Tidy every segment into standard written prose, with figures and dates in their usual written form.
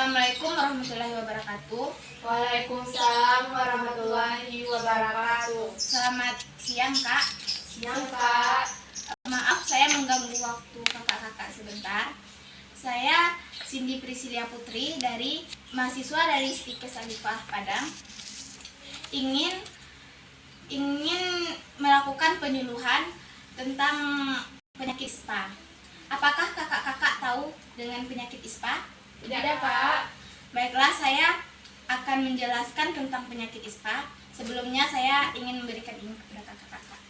Assalamualaikum warahmatullahi wabarakatuh. Waalaikumsalam warahmatullahi wabarakatuh. Selamat siang, Kak. Siang, Kak. Maaf saya mengganggu waktu kakak-kakak sebentar. Saya Cindy Priscilia Putri dari mahasiswa dari Stikes Alifah Padang. Ingin melakukan penyuluhan tentang penyakit ISPA. Apakah kakak-kakak tahu dengan penyakit ISPA? Tidak, Kak. Baiklah, saya akan menjelaskan tentang penyakit ISPA. Sebelumnya saya ingin memberikan ini kepada kakak-kakak.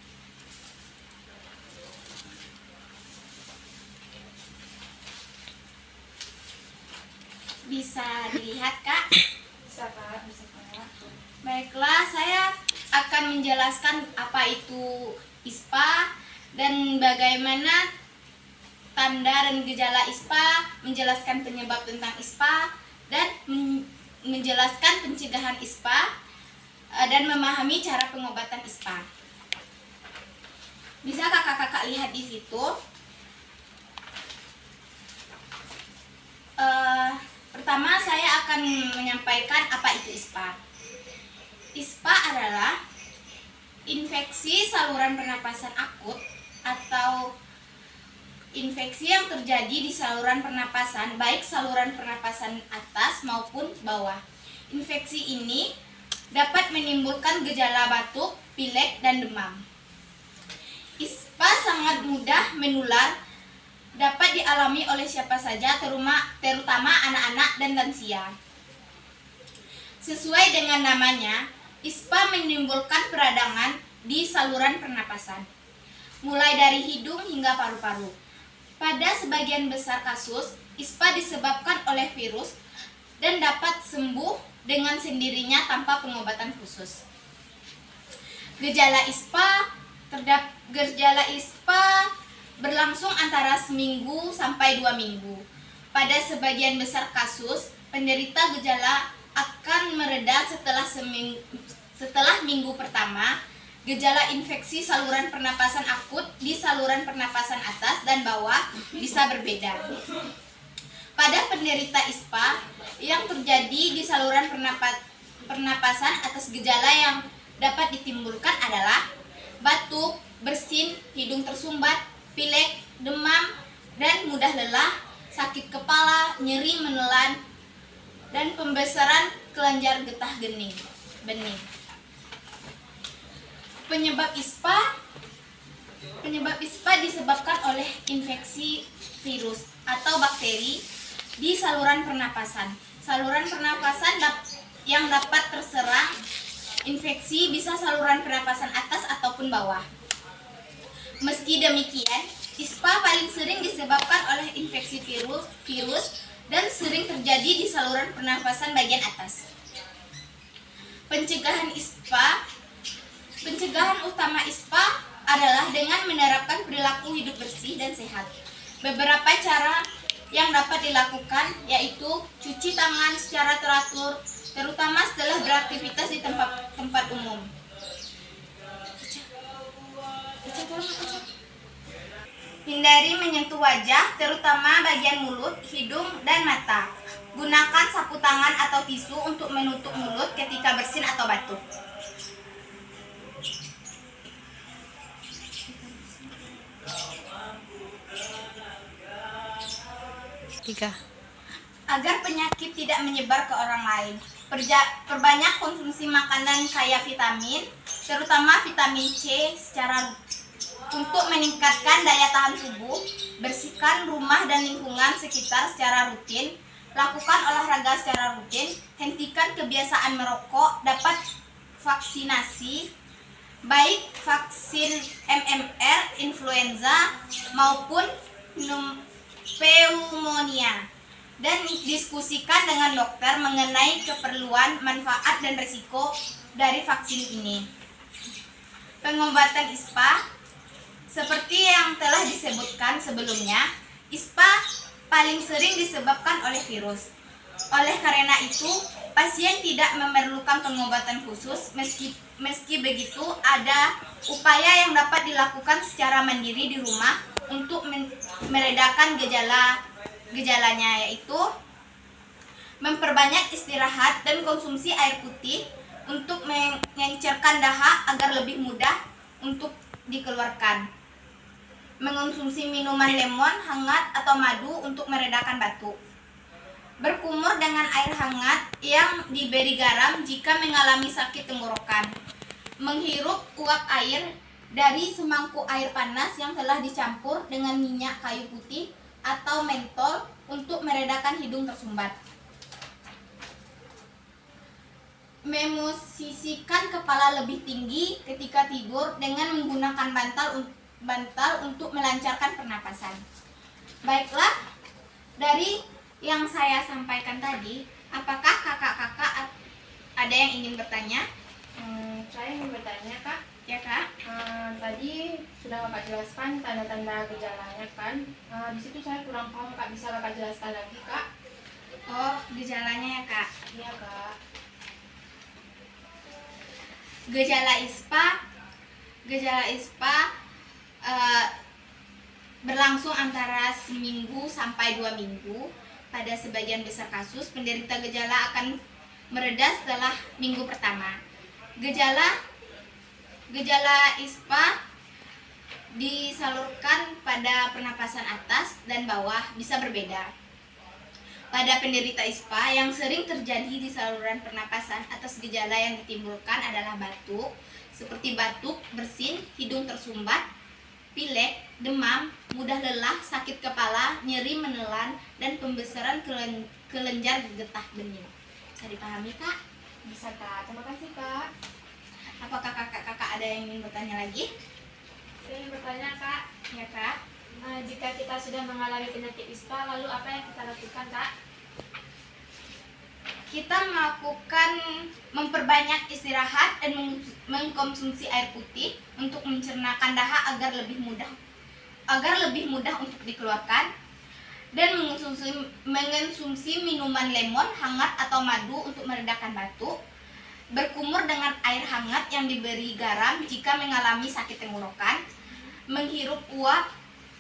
Bisa dilihat, Kak? Bisa, Kak. Bisa, Kak. Baiklah, saya akan menjelaskan apa itu ISPA dan bagaimana tanda dan gejala ISPA, menjelaskan penyebab tentang ISPA, dan menjelaskan pencegahan ISPA, dan memahami cara pengobatan ISPA. Bisa kakak-kakak lihat di situ. Pertama saya akan menyampaikan apa itu ISPA. ISPA adalah infeksi saluran pernapasan akut atau infeksi yang terjadi di saluran pernapasan, baik saluran pernapasan atas maupun bawah. Infeksi ini dapat menimbulkan gejala batuk, pilek, dan demam. ISPA sangat mudah menular, dapat dialami oleh siapa saja, terutama anak-anak dan lansia. Sesuai dengan namanya, ISPA menimbulkan peradangan di saluran pernapasan, mulai dari hidung hingga paru-paru. Pada sebagian besar kasus, ISPA disebabkan oleh virus dan dapat sembuh dengan sendirinya tanpa pengobatan khusus. Gejala ISPA berlangsung antara seminggu sampai 2 minggu. Pada sebagian besar kasus, penderita gejala akan mereda setelah minggu pertama. Gejala infeksi saluran pernapasan akut di saluran pernapasan atas dan bawah bisa berbeda. Pada penderita ISPA yang terjadi di saluran pernapasan atas, gejala yang dapat ditimbulkan adalah batuk, bersin, hidung tersumbat, pilek, demam, dan mudah lelah, sakit kepala, nyeri menelan, dan pembesaran kelenjar getah bening. Penyebab ISPA disebabkan oleh infeksi virus atau bakteri di saluran pernapasan. Saluran pernapasan yang dapat terserang infeksi bisa saluran pernapasan atas ataupun bawah. Meski demikian, ISPA paling sering disebabkan oleh infeksi virus dan sering terjadi di saluran pernapasan bagian atas. Pencegahan utama ISPA adalah dengan menerapkan perilaku hidup bersih dan sehat. Beberapa cara yang dapat dilakukan yaitu cuci tangan secara teratur, terutama setelah beraktivitas di tempat umum. Hindari menyentuh wajah, terutama bagian mulut, hidung, dan mata. Gunakan sapu tangan atau tisu untuk menutup mulut ketika bersin atau batuk. Agar penyakit tidak menyebar ke orang lain, perbanyak konsumsi makanan kaya vitamin, terutama vitamin C untuk meningkatkan daya tahan tubuh. Bersihkan rumah dan lingkungan sekitar secara rutin. Lakukan olahraga secara rutin. Hentikan kebiasaan merokok. Dapat vaksinasi, baik vaksin MMR, influenza, maupun pneumonia, dan diskusikan dengan dokter mengenai keperluan, manfaat, dan risiko dari vaksin ini. Pengobatan ISPA, seperti yang telah disebutkan sebelumnya, ISPA paling sering disebabkan oleh virus. Oleh karena itu, pasien tidak memerlukan pengobatan khusus. Meski begitu, ada upaya yang dapat dilakukan secara mandiri di rumah untuk meredakan gejalanya, yaitu memperbanyak istirahat dan konsumsi air putih untuk mengencerkan dahak agar lebih mudah untuk dikeluarkan. Mengonsumsi minuman lemon hangat atau madu untuk meredakan batuk. Berkumur dengan air hangat yang diberi garam jika mengalami sakit tenggorokan. Menghirup uap air dari semangkuk air panas yang telah dicampur dengan minyak kayu putih atau mentol untuk meredakan hidung tersumbat. Memosisikan kepala lebih tinggi ketika tidur dengan menggunakan bantal untuk melancarkan pernapasan. Baiklah, dari yang saya sampaikan tadi, apakah kakak-kakak ada yang ingin bertanya? Saya ingin bertanya kak. Ya kak? Tadi sudah kakak jelaskan tanda-tanda gejalanya kan. Di situ saya kurang paham kak, bisa kakak jelaskan lagi kak? Oh, gejalanya ya kak. Iya kak. Gejala ISPA berlangsung antara seminggu sampai 2 minggu. Pada sebagian besar kasus, penderita gejala akan mereda setelah minggu pertama. Gejala ISPA disalurkan pada pernapasan atas dan bawah bisa berbeda. Pada penderita ISPA yang sering terjadi di saluran pernapasan atas, gejala yang ditimbulkan adalah batuk, seperti batuk, bersin, hidung tersumbat, pilek, demam, mudah lelah, sakit kepala, nyeri menelan, dan pembesaran kelenjar getah bening. Bisa dipahami kak? Bisa kak, terima kasih kak. Apakah kakak-kakak ada yang ingin bertanya lagi? Saya ingin bertanya kak. Ya kak. Jika kita sudah mengalami penyakit ISPA, lalu apa yang kita lakukan kak? Kita melakukan memperbanyak istirahat dan mengkonsumsi air putih untuk mencernakan dahak agar lebih mudah untuk dikeluarkan, dan mengonsumsi minuman lemon hangat atau madu untuk meredakan batuk. Berkumur dengan air hangat yang diberi garam jika mengalami sakit tenggorokan. Menghirup uap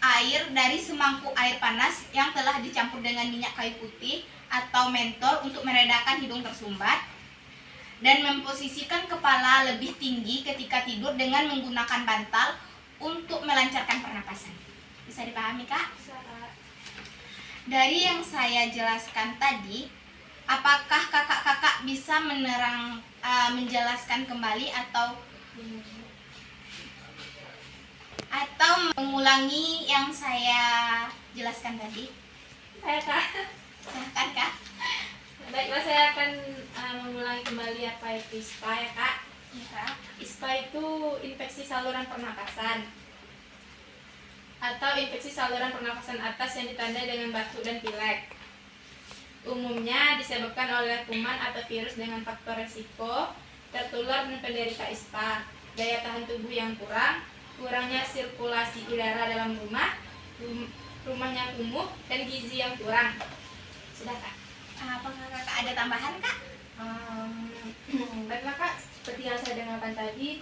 air dari semangkuk air panas yang telah dicampur dengan minyak kayu putih atau mentol untuk meredakan hidung tersumbat. Dan memposisikan kepala lebih tinggi ketika tidur dengan menggunakan bantal untuk melancarkan pernapasan. Bisa dipahami kak? Bisa kak. Dari yang saya jelaskan tadi, apakah kakak-kakak bisa menjelaskan kembali atau mengulangi yang saya jelaskan tadi? Saya kak. Silahkan kak. Baiklah, saya akan mengulangi kembali apa itu ISPA ya kak. Ya, kak. ISPA itu infeksi saluran pernapasan atau infeksi saluran pernapasan atas yang ditandai dengan batuk dan pilek. Umumnya disebabkan oleh kuman atau virus dengan faktor resiko tertular dan penderita ISPA, daya tahan tubuh yang kurang, kurangnya sirkulasi udara dalam rumahnya kumuh, dan gizi yang kurang. Sudah kak. Apakah kakak ada tambahan kak? Baiklah kak, seperti yang saya dengarkan tadi,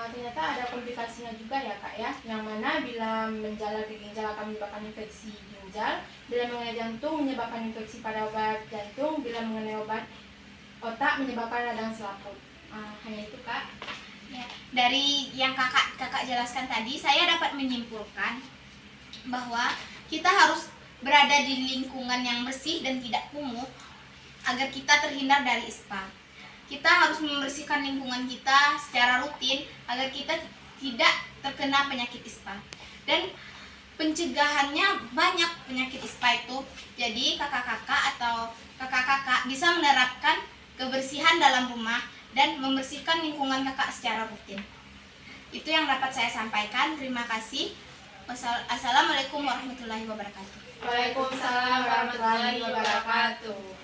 ternyata ada komplikasinya juga ya kak ya, yang mana bila menjalar ke ginjal akan menyebabkan infeksi ginjal, bila mengenai jantung menyebabkan infeksi pada obat jantung, bila mengenai obat otak menyebabkan radang selaput. Hanya itu kak. Ya, dari yang kakak jelaskan tadi, saya dapat menyimpulkan bahwa kita harus berada di lingkungan yang bersih dan tidak kumuh agar kita terhindar dari ISPA. Kita harus membersihkan lingkungan kita secara rutin agar kita tidak terkena penyakit ISPA. Dan pencegahannya banyak penyakit ISPA itu. Jadi kakak-kakak bisa menerapkan kebersihan dalam rumah dan membersihkan lingkungan kakak secara rutin. Itu yang dapat saya sampaikan. Terima kasih. Assalamualaikum warahmatullahi wabarakatuh. Waalaikumsalam warahmatullahi wabarakatuh.